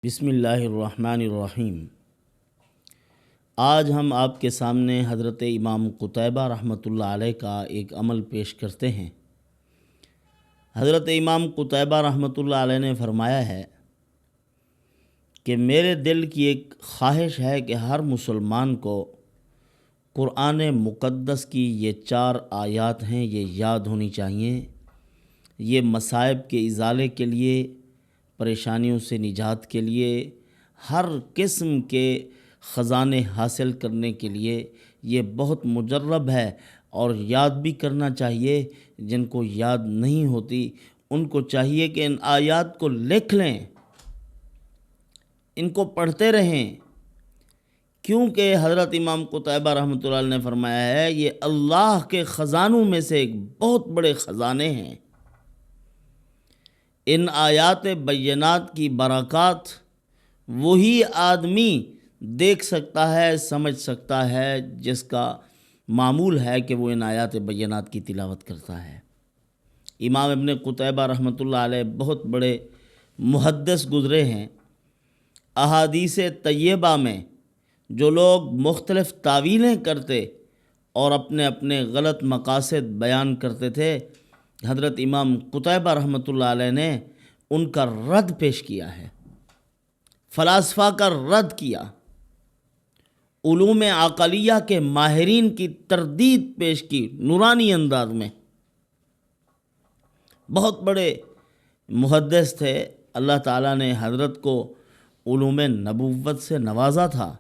بسم اللہ الرحمن الرحیم۔ آج ہم آپ کے سامنے حضرت امام قتیبہ رحمۃ اللہ علیہ کا ایک عمل پیش کرتے ہیں۔ حضرت امام قتیبہ رحمۃ اللہ علیہ نے فرمایا ہے کہ میرے دل کی ایک خواہش ہے کہ ہر مسلمان کو قرآن مقدس کی یہ 4 آیات ہیں، یہ یاد ہونی چاہیے۔ یہ مصائب کے ازالے کے لیے، پریشانیوں سے نجات کے لیے، ہر قسم کے خزانے حاصل کرنے کے لیے یہ بہت مجرب ہے، اور یاد بھی کرنا چاہیے۔ جن کو یاد نہیں ہوتی ان کو چاہیے کہ ان آیات کو لکھ لیں، ان کو پڑھتے رہیں، کیونکہ حضرت امام قتیبہ رحمۃ اللہ علیہ نے فرمایا ہے یہ اللہ کے خزانوں میں سے ایک بہت بڑے خزانے ہیں۔ ان آیات بینات کی برکات وہی آدمی دیکھ سکتا ہے، سمجھ سکتا ہے جس کا معمول ہے کہ وہ ان آیات بینات کی تلاوت کرتا ہے۔ امام ابن قتیبہ رحمۃ اللہ علیہ بہت بڑے محدث گزرے ہیں۔ احادیث طیبہ میں جو لوگ مختلف تاویلیں کرتے اور اپنے اپنے غلط مقاصد بیان کرتے تھے، حضرت امام قتیبہ رحمۃ اللہ علیہ نے ان کا رد پیش کیا ہے، فلاسفہ کا رد کیا، علوم عقلیہ کے ماہرین کی تردید پیش کی نورانی انداز میں۔ بہت بڑے محدث تھے، اللہ تعالیٰ نے حضرت کو علوم نبوت سے نوازا تھا۔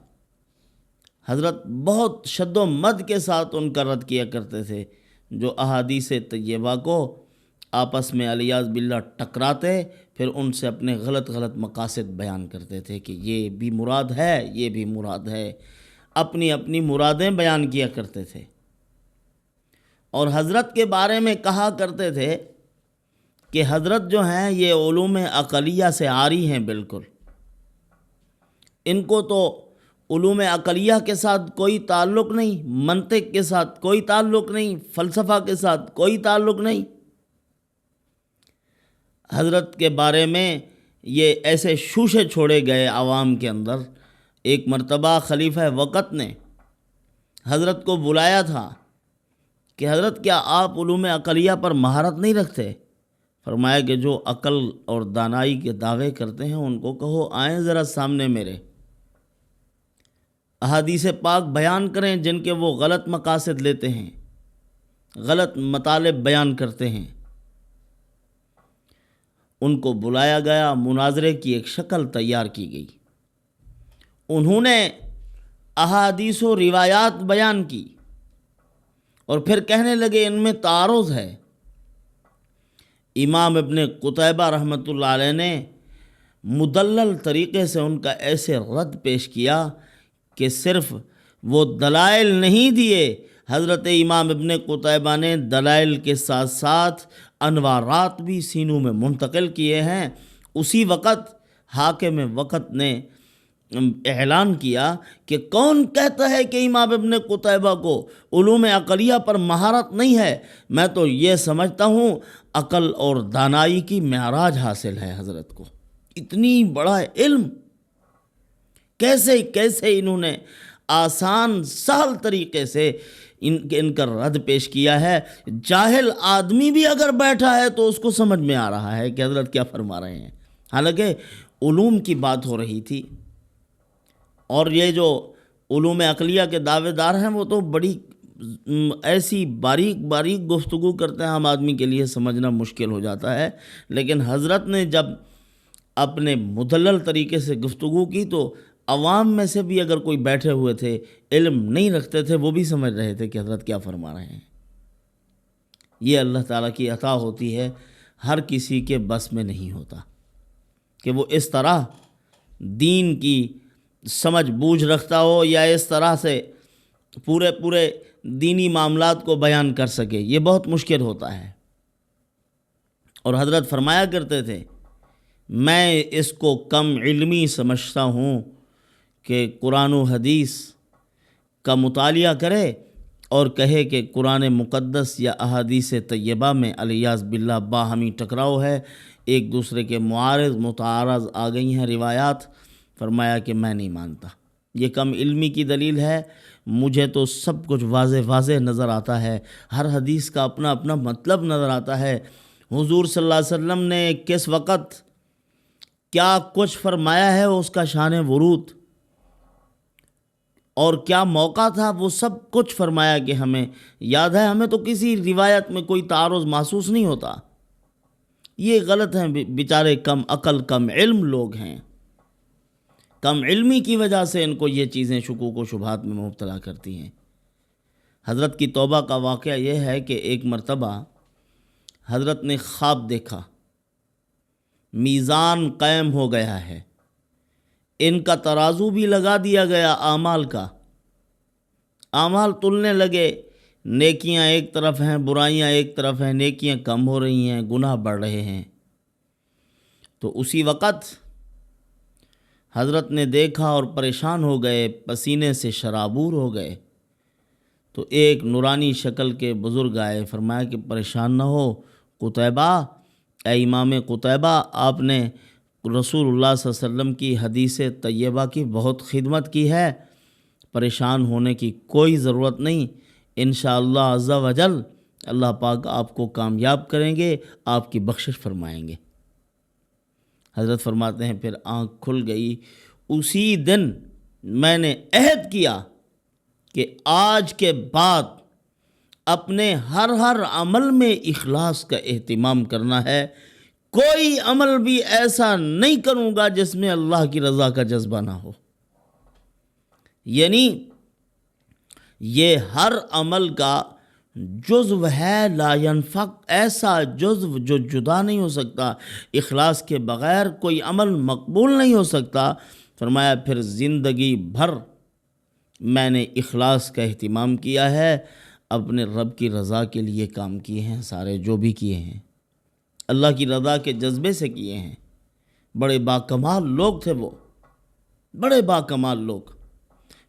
حضرت بہت شد و مد کے ساتھ ان کا رد کیا کرتے تھے۔ جو احادیث طیبہ کو آپس میں الیاذ باللہ ٹکراتے، پھر ان سے اپنے غلط مقاصد بیان کرتے تھے کہ یہ بھی مراد ہے، یہ بھی مراد ہے، اپنی اپنی مرادیں بیان کیا کرتے تھے۔ اور حضرت کے بارے میں کہا کرتے تھے کہ حضرت جو ہیں یہ علوم عقلیہ سے عاری ہیں، بالکل ان کو تو علوم عقلیہ کے ساتھ کوئی تعلق نہیں، منطق کے ساتھ کوئی تعلق نہیں، فلسفہ کے ساتھ کوئی تعلق نہیں۔ حضرت کے بارے میں یہ ایسے شوشے چھوڑے گئے عوام کے اندر۔ ایک مرتبہ خلیفہ وقت نے حضرت کو بلایا تھا کہ حضرت کیا آپ علوم عقلیہ پر مہارت نہیں رکھتے؟ فرمایا کہ جو عقل اور دانائی کے دعوے کرتے ہیں ان کو کہو آئیں ذرا سامنے میرے، احادیث پاک بیان کریں جن کے وہ غلط مقاصد لیتے ہیں، غلط مطالب بیان کرتے ہیں۔ ان کو بلایا گیا، مناظرے کی ایک شکل تیار کی گئی، انہوں نے احادیث و روایات بیان کی اور پھر کہنے لگے ان میں تعارض ہے۔ امام ابن قتیبہ رحمۃ اللہ علیہ نے مدلل طریقے سے ان کا ایسے رد پیش کیا کہ صرف وہ دلائل نہیں دیے، حضرت امام ابن قتیبہ نے دلائل کے ساتھ ساتھ انوارات بھی سینوں میں منتقل کیے ہیں۔ اسی وقت حاکم وقت نے اعلان کیا کہ کون کہتا ہے کہ امام ابن قتیبہ کو علوم عقلیہ پر مہارت نہیں ہے؟ میں تو یہ سمجھتا ہوں عقل اور دانائی کی معراج حاصل ہے حضرت کو، اتنی بڑا علم کیسے انہوں نے آسان سہل طریقے سے ان کا رد پیش کیا ہے۔ جاہل آدمی بھی اگر بیٹھا ہے تو اس کو سمجھ میں آ رہا ہے کہ حضرت کیا فرما رہے ہیں، حالانکہ علوم کی بات ہو رہی تھی۔ اور یہ جو علوم عقلیہ کے دعوے دار ہیں وہ تو بڑی ایسی باریک گفتگو کرتے ہیں، عام آدمی کے لیے سمجھنا مشکل ہو جاتا ہے، لیکن حضرت نے جب اپنے مدلل طریقے سے گفتگو کی تو عوام میں سے بھی اگر کوئی بیٹھے ہوئے تھے، علم نہیں رکھتے تھے، وہ بھی سمجھ رہے تھے کہ حضرت کیا فرما رہے ہیں۔ یہ اللہ تعالیٰ کی عطا ہوتی ہے، ہر کسی کے بس میں نہیں ہوتا کہ وہ اس طرح دین کی سمجھ بوجھ رکھتا ہو یا اس طرح سے پورے دینی معاملات کو بیان کر سکے، یہ بہت مشکل ہوتا ہے۔ اور حضرت فرمایا کرتے تھے میں اس کو کم علمی سمجھتا ہوں کہ قرآن و حدیث کا مطالعہ کرے اور کہے کہ قرآن مقدس یا احادیث طیبہ میں الیاذ باللہ باہمی ٹکراؤ ہے، ایک دوسرے کے معارض متعارض آ گئی ہیں روایات، فرمایا کہ میں نہیں مانتا، یہ کم علمی کی دلیل ہے، مجھے تو سب کچھ واضح واضح نظر آتا ہے، ہر حدیث کا اپنا اپنا مطلب نظر آتا ہے، حضور صلی اللہ علیہ وسلم نے کس وقت کیا کچھ فرمایا ہے اس کا شان ورود، اور کیا موقع تھا، وہ سب کچھ فرمایا کہ ہمیں یاد ہے، ہمیں تو کسی روایت میں کوئی تعارض محسوس نہیں ہوتا۔ یہ غلط ہیں، بیچارے کم عقل کم علم لوگ ہیں، کم علمی کی وجہ سے ان کو یہ چیزیں شکوک و شبہات میں مبتلا کرتی ہیں۔ حضرت کی توبہ کا واقعہ یہ ہے کہ ایک مرتبہ حضرت نے خواب دیکھا، میزان قائم ہو گیا ہے، ان کا ترازو بھی لگا دیا گیا اعمال کا، اعمال تلنے لگے، نیکیاں ایک طرف ہیں، برائیاں ایک طرف ہیں، نیکیاں کم ہو رہی ہیں، گناہ بڑھ رہے ہیں۔ تو اسی وقت حضرت نے دیکھا اور پریشان ہو گئے، پسینے سے شرابور ہو گئے۔ تو ایک نورانی شکل کے بزرگ آئے، فرمایا کہ پریشان نہ ہو قتیبہ، اے امام قتیبہ، آپ نے رسول اللہ صلی اللہ علیہ وسلم کی حدیث طیبہ کی بہت خدمت کی ہے، پریشان ہونے کی کوئی ضرورت نہیں، انشاءاللہ عز و جل اللہ پاک آپ کو کامیاب کریں گے، آپ کی بخشش فرمائیں گے۔ حضرت فرماتے ہیں پھر آنکھ کھل گئی، اسی دن میں نے عہد کیا کہ آج کے بعد اپنے ہر عمل میں اخلاص کا اہتمام کرنا ہے، کوئی عمل بھی ایسا نہیں کروں گا جس میں اللہ کی رضا کا جذبہ نہ ہو۔ یعنی یہ ہر عمل کا جزو ہے، لا ينفق، ایسا جزو جو جدا نہیں ہو سکتا، اخلاص کے بغیر کوئی عمل مقبول نہیں ہو سکتا۔ فرمایا پھر زندگی بھر میں نے اخلاص کا اہتمام کیا ہے، اپنے رب کی رضا کے لیے کام کیے ہیں، سارے جو بھی کیے ہیں اللہ کی رضا کے جذبے سے کیے ہیں۔ بڑے باکمال لوگ تھے وہ، بڑے باکمال لوگ۔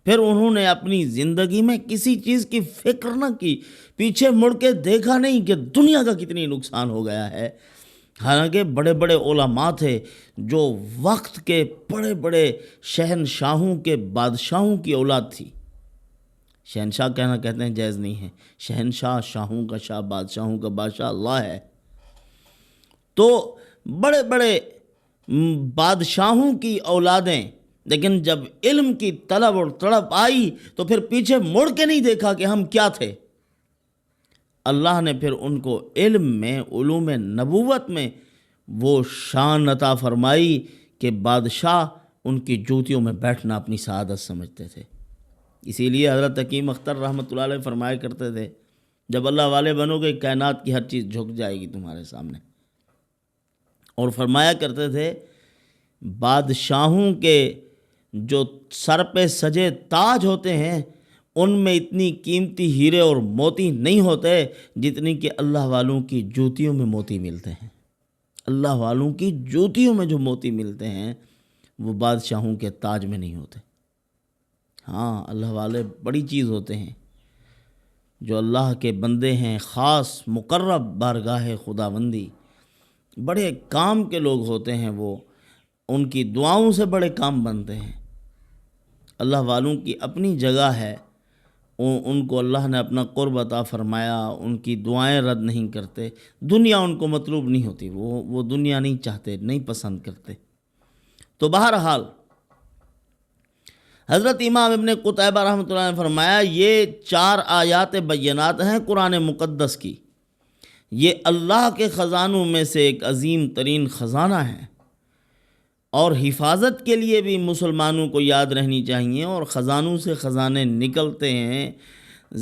پھر انہوں نے اپنی زندگی میں کسی چیز کی فکر نہ کی، پیچھے مڑ کے دیکھا نہیں کہ دنیا کا کتنی نقصان ہو گیا ہے۔ حالانکہ بڑے بڑے علماء تھے جو وقت کے بڑے بڑے شہنشاہوں کے بادشاہوں کی اولاد تھی۔ شہنشاہ کہنا کہتے ہیں جائز نہیں ہے، شہنشاہ شاہوں کا شاہ، بادشاہوں کا بادشاہ اللہ ہے۔ تو بڑے بڑے بادشاہوں کی اولادیں، لیکن جب علم کی طلب اور تڑپ آئی تو پھر پیچھے مڑ کے نہیں دیکھا کہ ہم کیا تھے۔ اللہ نے پھر ان کو علم میں، علوم نبوت میں وہ شان عطا فرمائی کہ بادشاہ ان کی جوتیوں میں بیٹھنا اپنی سعادت سمجھتے تھے۔ اسی لیے حضرت حکیم اختر رحمۃ اللہ علیہ فرمایا کرتے تھے، جب اللہ والے بنو گے کائنات کی ہر چیز جھک جائے گی تمہارے سامنے۔ اور فرمایا کرتے تھے بادشاہوں کے جو سر پہ سجے تاج ہوتے ہیں ان میں اتنی قیمتی ہیرے اور موتی نہیں ہوتے جتنی کہ اللہ والوں کی جوتیوں میں موتی ملتے ہیں۔ اللہ والوں کی جوتیوں میں جو موتی ملتے ہیں وہ بادشاہوں کے تاج میں نہیں ہوتے۔ ہاں، اللہ والے بڑی چیز ہوتے ہیں، جو اللہ کے بندے ہیں، خاص مقرب بارگاہ خداوندی، بڑے کام کے لوگ ہوتے ہیں، وہ ان کی دعاؤں سے بڑے کام بنتے ہیں۔ اللہ والوں کی اپنی جگہ ہے، ان کو اللہ نے اپنا قرب عطا فرمایا، ان کی دعائیں رد نہیں کرتے، دنیا ان کو مطلوب نہیں ہوتی، وہ دنیا نہیں چاہتے، نہیں پسند کرتے۔ تو بہرحال حضرت امام ابن قتیبہ رحمۃ اللہ نے فرمایا یہ 4 آیات بینات ہیں قرآن مقدس کی، یہ اللہ کے خزانوں میں سے ایک عظیم ترین خزانہ ہے، اور حفاظت کے لیے بھی مسلمانوں کو یاد رہنی چاہیے۔ اور خزانوں سے خزانے نکلتے ہیں،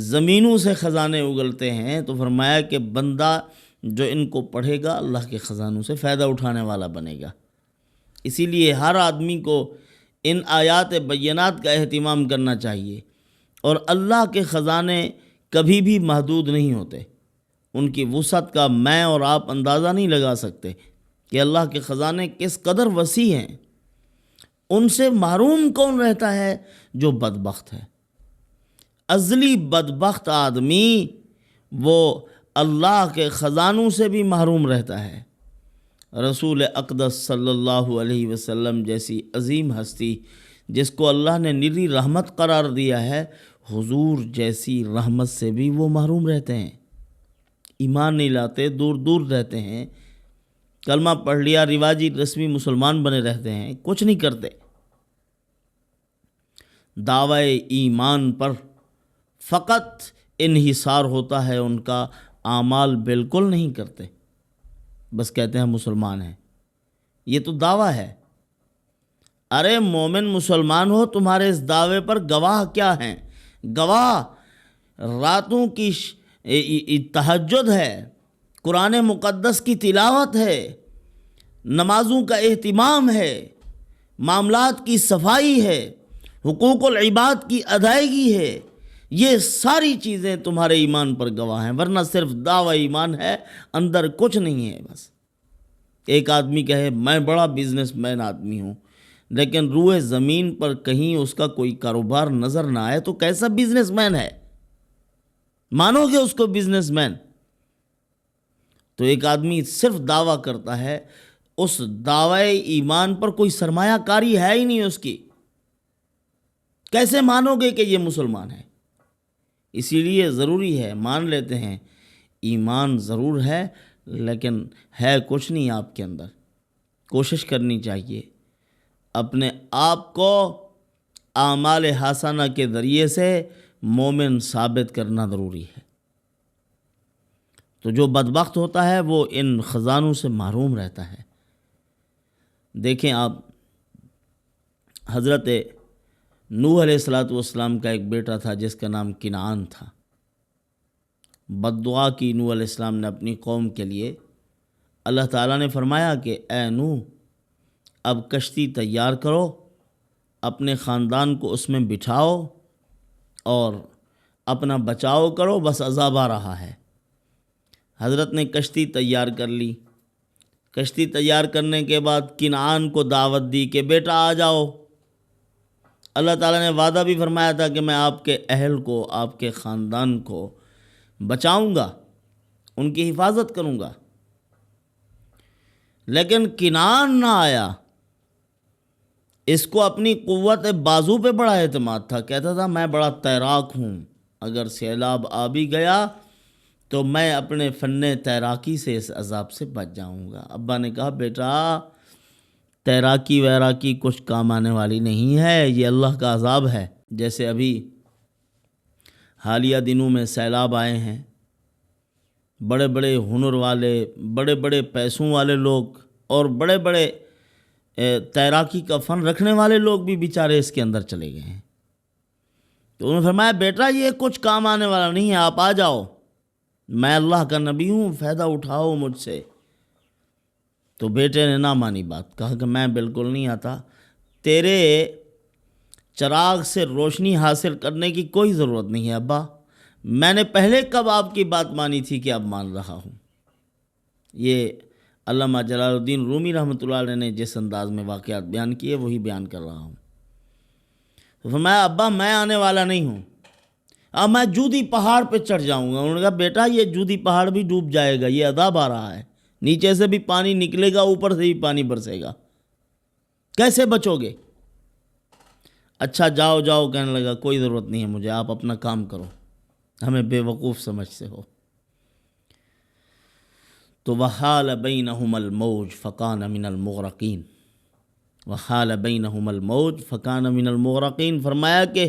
زمینوں سے خزانے اگلتے ہیں، تو فرمایا کہ بندہ جو ان کو پڑھے گا اللہ کے خزانوں سے فائدہ اٹھانے والا بنے گا۔ اسی لیے ہر آدمی کو ان آیات بینات کا اہتمام کرنا چاہیے۔ اور اللہ کے خزانے کبھی بھی محدود نہیں ہوتے، ان کی وسعت کا میں اور آپ اندازہ نہیں لگا سکتے کہ اللہ کے خزانے کس قدر وسیع ہیں۔ ان سے محروم کون رہتا ہے؟ جو بدبخت ہے، ازلی بدبخت آدمی وہ اللہ کے خزانوں سے بھی محروم رہتا ہے۔ رسول اقدس صلی اللہ علیہ وسلم جیسی عظیم ہستی جس کو اللہ نے نری رحمت قرار دیا ہے، حضور جیسی رحمت سے بھی وہ محروم رہتے ہیں، ایمان نہیں لاتے، دور دور رہتے ہیں، کلمہ پڑھ لیا، رواجی رسمی مسلمان بنے رہتے ہیں، کچھ نہیں کرتے، دعوی ایمان پر فقط انحصار ہوتا ہے ان کا، اعمال بالکل نہیں کرتے، بس کہتے ہیں مسلمان ہیں۔ یہ تو دعویٰ ہے۔ ارے مومن مسلمان ہو، تمہارے اس دعوے پر گواہ کیا ہیں؟ گواہ راتوں کی تہجد ہے، قرآن مقدس کی تلاوت ہے، نمازوں کا اہتمام ہے، معاملات کی صفائی ہے، حقوق العباد کی ادائیگی ہے، یہ ساری چیزیں تمہارے ایمان پر گواہ ہیں، ورنہ صرف دعوی ایمان ہے، اندر کچھ نہیں ہے۔ بس ایک آدمی کہے میں بڑا بزنس مین آدمی ہوں، لیکن روئے زمین پر کہیں اس کا کوئی کاروبار نظر نہ آئے تو کیسا بزنس مین ہے؟ مانو گے اس کو بزنس مین؟ تو ایک آدمی صرف دعویٰ کرتا ہے، اس دعوی ایمان پر کوئی سرمایہ کاری ہے ہی نہیں اس کی، کیسے مانو گے کہ یہ مسلمان ہے؟ اسی لیے ضروری ہے، مان لیتے ہیں ایمان ضرور ہے لیکن ہے کچھ نہیں آپ کے اندر، کوشش کرنی چاہیے اپنے آپ کو اعمال حسنہ کے ذریعے سے مومن ثابت کرنا ضروری ہے۔ تو جو بدبخت ہوتا ہے وہ ان خزانوں سے محروم رہتا ہے۔ دیکھیں آپ، حضرت نوح علیہ السلام کا ایک بیٹا تھا جس کا نام کنعان تھا۔ بد دعا کی نوح علیہ السلام نے اپنی قوم کے لیے، اللہ تعالیٰ نے فرمایا کہ اے نوح اب کشتی تیار کرو، اپنے خاندان کو اس میں بٹھاؤ اور اپنا بچاؤ کرو، بس عذاب آ رہا ہے۔ حضرت نے کشتی تیار کر لی۔ کشتی تیار کرنے کے بعد کنعان کو دعوت دی کہ بیٹا آ جاؤ۔ اللہ تعالیٰ نے وعدہ بھی فرمایا تھا کہ میں آپ کے اہل کو، آپ کے خاندان کو بچاؤں گا، ان کی حفاظت کروں گا، لیکن کنعان نہ آیا۔ اس کو اپنی قوت بازو پہ بڑا اعتماد تھا، کہتا تھا میں بڑا تیراک ہوں، اگر سیلاب آ بھی گیا تو میں اپنے فن تیراکی سے اس عذاب سے بچ جاؤں گا۔ ابا نے کہا بیٹا تیراکی ویراکی کچھ کام آنے والی نہیں ہے، یہ اللہ کا عذاب ہے۔ جیسے ابھی حالیہ دنوں میں سیلاب آئے ہیں، بڑے بڑے ہنر والے، بڑے بڑے پیسوں والے لوگ اور بڑے بڑے تیراکی کا فن رکھنے والے لوگ بھی بیچارے اس کے اندر چلے گئے ہیں۔ تو انہوں نے فرمایا بیٹا یہ کچھ کام آنے والا نہیں ہے، آپ آ جاؤ، میں اللہ کا نبی ہوں، فائدہ اٹھاؤ مجھ سے۔ تو بیٹے نے نہ مانی بات، کہا کہ میں بالکل نہیں آتا، تیرے چراغ سے روشنی حاصل کرنے کی کوئی ضرورت نہیں ہے ابا، میں نے پہلے کب آپ کی بات مانی تھی کہ اب مان رہا ہوں۔ یہ علامہ جلال الدین رومی رحمۃ اللہ علیہ نے جس انداز میں واقعات بیان کیے وہی بیان کر رہا ہوں۔ تو فرمایا ابا میں آنے والا نہیں ہوں، اب میں جودی پہاڑ پہ چڑھ جاؤں گا۔ انہوں نے کہا بیٹا یہ جودی پہاڑ بھی ڈوب جائے گا، یہ عذاب آ رہا ہے، نیچے سے بھی پانی نکلے گا، اوپر سے بھی پانی برسے گا، کیسے بچو گے؟ اچھا جاؤ جاؤ کہنے لگا، کوئی ضرورت نہیں ہے مجھے، آپ اپنا کام کرو، ہمیں بے وقوف سمجھتے ہو۔ تو وحال بینہم الموج فکان من المغرقین، وحال بینہم الموج فکان من المغرقین، فرمایا کہ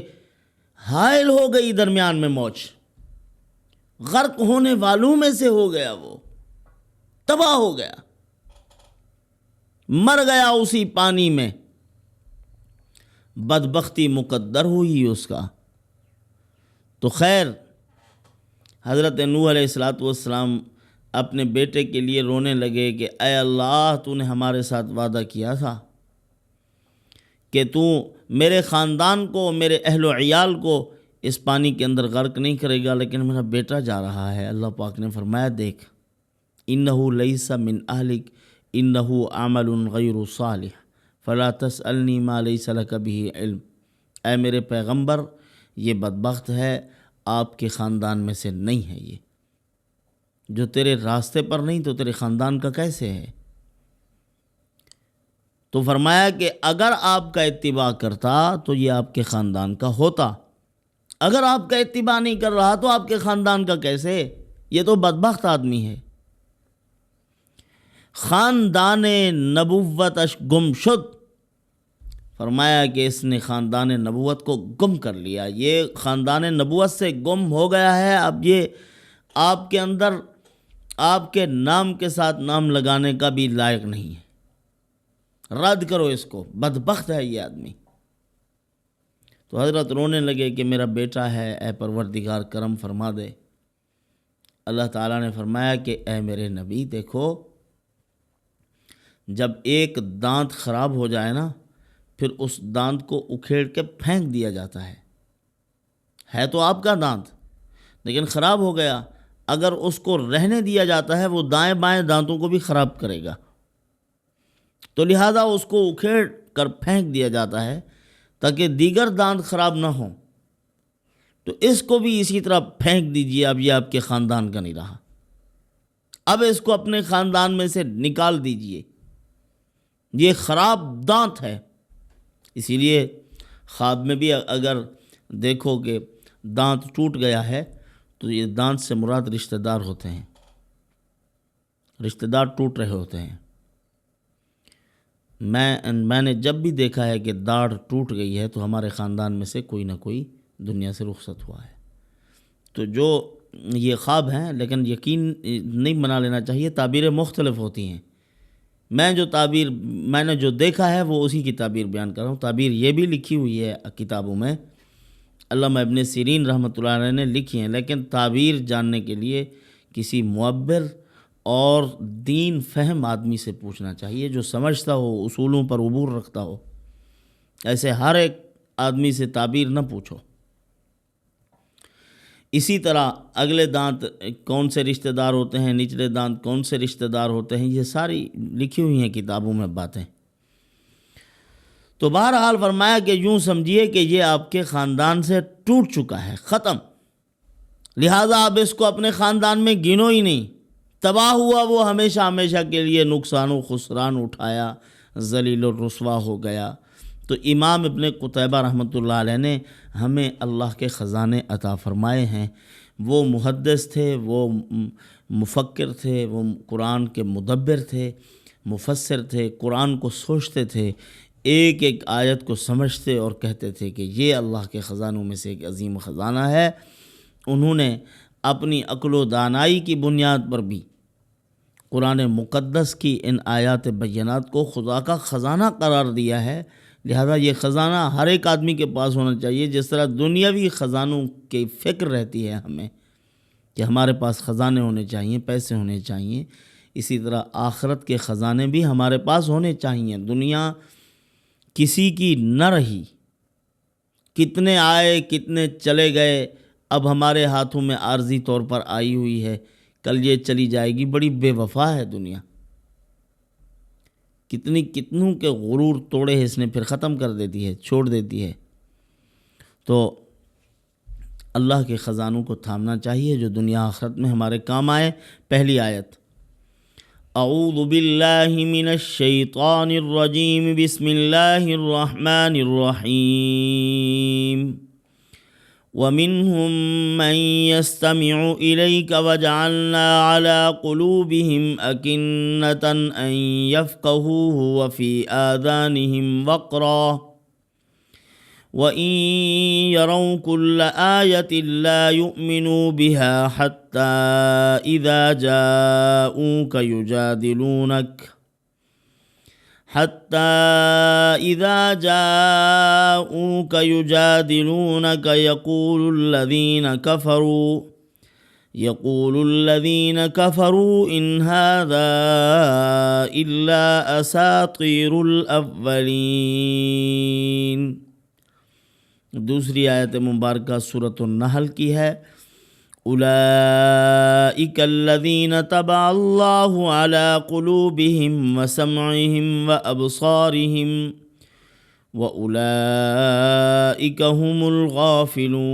حائل ہو گئی درمیان میں موج، غرق ہونے والوں میں سے ہو گیا، وہ تباہ ہو گیا، مر گیا اسی پانی میں، بدبختی مقدر ہوئی اس کا۔ تو خیر حضرت نوح علیہ السلام اپنے بیٹے کے لیے رونے لگے کہ اے اللہ تو نے ہمارے ساتھ وعدہ کیا تھا کہ تو میرے خاندان کو، میرے اہل و عیال کو اس پانی کے اندر غرق نہیں کرے گا، لیکن میرا بیٹا جا رہا ہے۔ اللہ پاک نے فرمایا دیکھ انہ لیس من اہلک انہ عمل غیر صالح فلا تسألنی ما لیس لک بہ علم، اے میرے پیغمبر یہ بدبخت ہے، آپ کے خاندان میں سے نہیں ہے، یہ جو تیرے راستے پر نہیں تو تیرے خاندان کا کیسے ہے؟ تو فرمایا کہ اگر آپ کا اتباع کرتا تو یہ آپ کے خاندان کا ہوتا، اگر آپ کا اتباع نہیں کر رہا تو آپ کے خاندان کا کیسے؟ یہ تو بدبخت آدمی ہے۔ خاندان نبوت اش گم شد، فرمایا کہ اس نے خاندان نبوت کو گم کر لیا، یہ خاندان نبوت سے گم ہو گیا ہے، اب یہ آپ کے اندر آپ کے نام کے ساتھ نام لگانے کا بھی لائق نہیں ہے، رد کرو اس کو، بدبخت ہے یہ آدمی۔ تو حضرت رونے لگے کہ میرا بیٹا ہے، اے پروردگار کرم فرما دے۔ اللہ تعالیٰ نے فرمایا کہ اے میرے نبی دیکھو، جب ایک دانت خراب ہو جائے نا، پھر اس دانت کو اکھیڑ کے پھینک دیا جاتا ہے تو آپ کا دانت لیکن خراب ہو گیا، اگر اس کو رہنے دیا جاتا ہے وہ دائیں بائیں دانتوں کو بھی خراب کرے گا، تو لہٰذا اس کو اکھیڑ کر پھینک دیا جاتا ہے تاکہ دیگر دانت خراب نہ ہوں۔ تو اس کو بھی اسی طرح پھینک دیجئے، اب یہ آپ کے خاندان کا نہیں رہا، اب اس کو اپنے خاندان میں سے نکال دیجئے، یہ خراب دانت ہے۔ اسی لیے خواب میں بھی اگر دیکھو کہ دانت ٹوٹ گیا ہے تو یہ دانت سے مراد رشتہ دار ہوتے ہیں، رشتہ دار ٹوٹ رہے ہوتے ہیں۔ میں نے جب بھی دیکھا ہے کہ داڑھ ٹوٹ گئی ہے تو ہمارے خاندان میں سے کوئی نہ کوئی دنیا سے رخصت ہوا ہے۔ تو جو یہ خواب ہیں، لیکن یقین نہیں بنا لینا چاہیے، تعبیریں مختلف ہوتی ہیں۔ میں نے جو دیکھا ہے وہ اسی کی تعبیر بیان کر رہا ہوں۔ تعبیر یہ بھی لکھی ہوئی ہے کتابوں میں، علامہ ابن سیرین رحمۃ اللہ علیہ نے لکھی ہیں، لیکن تعبیر جاننے کے لیے کسی معبر اور دین فہم آدمی سے پوچھنا چاہیے، جو سمجھتا ہو، اصولوں پر عبور رکھتا ہو۔ ایسے ہر ایک آدمی سے تعبیر نہ پوچھو۔ اسی طرح اگلے دانت کون سے رشتہ دار ہوتے ہیں، نچلے دانت کون سے رشتہ دار ہوتے ہیں، یہ ساری لکھی ہوئی ہیں کتابوں میں باتیں۔ تو بہرحال فرمایا کہ یوں سمجھیے کہ یہ آپ کے خاندان سے ٹوٹ چکا ہے، ختم، لہٰذا آپ اس کو اپنے خاندان میں گنو ہی نہیں، تباہ ہوا وہ ہمیشہ ہمیشہ کے لیے، نقصان و خسران اٹھایا، ذلیل و رسوا ہو گیا۔ تو امام ابن قتیبہ رحمۃ اللہ علیہ نے ہمیں اللہ کے خزانے عطا فرمائے ہیں۔ وہ محدث تھے، وہ مفکر تھے، وہ قرآن کے مدبر تھے، مفسر تھے، قرآن کو سوچتے تھے، ایک ایک آیت کو سمجھتے اور کہتے تھے کہ یہ اللہ کے خزانوں میں سے ایک عظیم خزانہ ہے۔ انہوں نے اپنی عقل و دانائی کی بنیاد پر بھی قرآن مقدس کی ان آیات بینات کو خدا کا خزانہ قرار دیا ہے۔ لہذا یہ خزانہ ہر ایک آدمی کے پاس ہونا چاہیے۔ جس طرح دنیاوی خزانوں کی فکر رہتی ہے ہمیں کہ ہمارے پاس خزانے ہونے چاہیے، پیسے ہونے چاہیے، اسی طرح آخرت کے خزانے بھی ہمارے پاس ہونے چاہیے۔ دنیا کسی کی نہ رہی، کتنے آئے کتنے چلے گئے، اب ہمارے ہاتھوں میں عارضی طور پر آئی ہوئی ہے، کل یہ چلی جائے گی۔ بڑی بے وفا ہے دنیا، کتنوں کے غرور توڑے اس نے پھر ختم کر دیتی ہے، چھوڑ دیتی ہے۔ تو اللہ کے خزانوں کو تھامنا چاہیے جو دنیا آخرت میں ہمارے کام آئے۔ پہلی آیت، اعوذ باللہ من الشیطان الرجیم، بسم اللہ الرحمن الرحیم، وَمِنْهُمْ مَنْ يَسْتَمِعُ إِلَيْكَ وَجَعَلْنَا عَلَى قُلُوبِهِمْ أَكِنَّةً أَنْ يَفْقَهُوهُ وَفِي آذَانِهِمْ وَقْرًا وَإِنْ يَرَوْا كُلَّ آيَةٍ لَا يُؤْمِنُوا بِهَا حَتَّى إِذَا جَاءُوكَ يُجَادِلُونَكَ يقول الذين كفروا إن هذا إلا أساطير الأولين۔ دوسری آیت مبارکہ سورۃ النحل کی ہے، اولئک الذین طبع اللہ علی قلوبہم وسمعہم وابصارہم واولئک هم الغافلون۔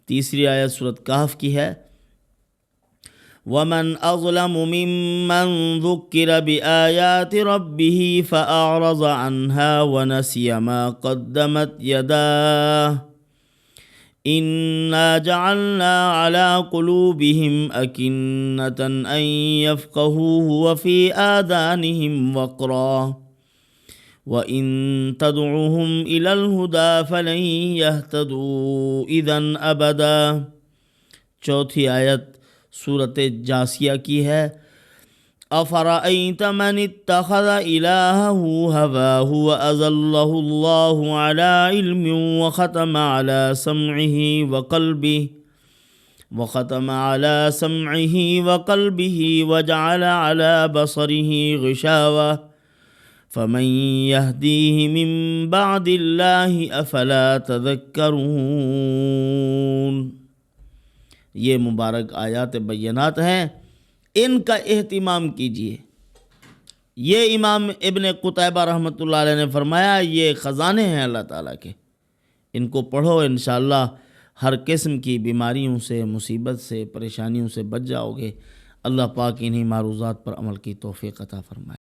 تیسری آیت سورۃ کہف کی ہے، ومن أظلم ممن ذكر بآيات ربه فأعرض عنها ونسي ما قدمت يداه إنا جعلنا على قلوبهم أكنة أن يفقهوه وفي آذانهم وقرا وإن تدعوهم إلى الهدى فلن يهتدوا إذن أبدا۔ چوتھی آیت سورۃ جاثیہ کی ہے۔ أفرأيت من اتخذ إلهه هواه وأضله الله على علم وختم على سمعه وقلبه وجعل على بصره غشاوة فمن يهديه من بعد الله أفلا تذكرون۔ یہ مبارک آیات بینات ہیں، ان کا اہتمام کیجیے۔ یہ امام ابن قتیبہ رحمۃ اللہ علیہ نے فرمایا یہ خزانے ہیں اللہ تعالیٰ کے، ان کو پڑھو انشاءاللہ ہر قسم کی بیماریوں سے، مصیبت سے، پریشانیوں سے بچ جاؤ گے۔ اللہ پاک انہی معروضات پر عمل کی توفیق عطا فرمائے۔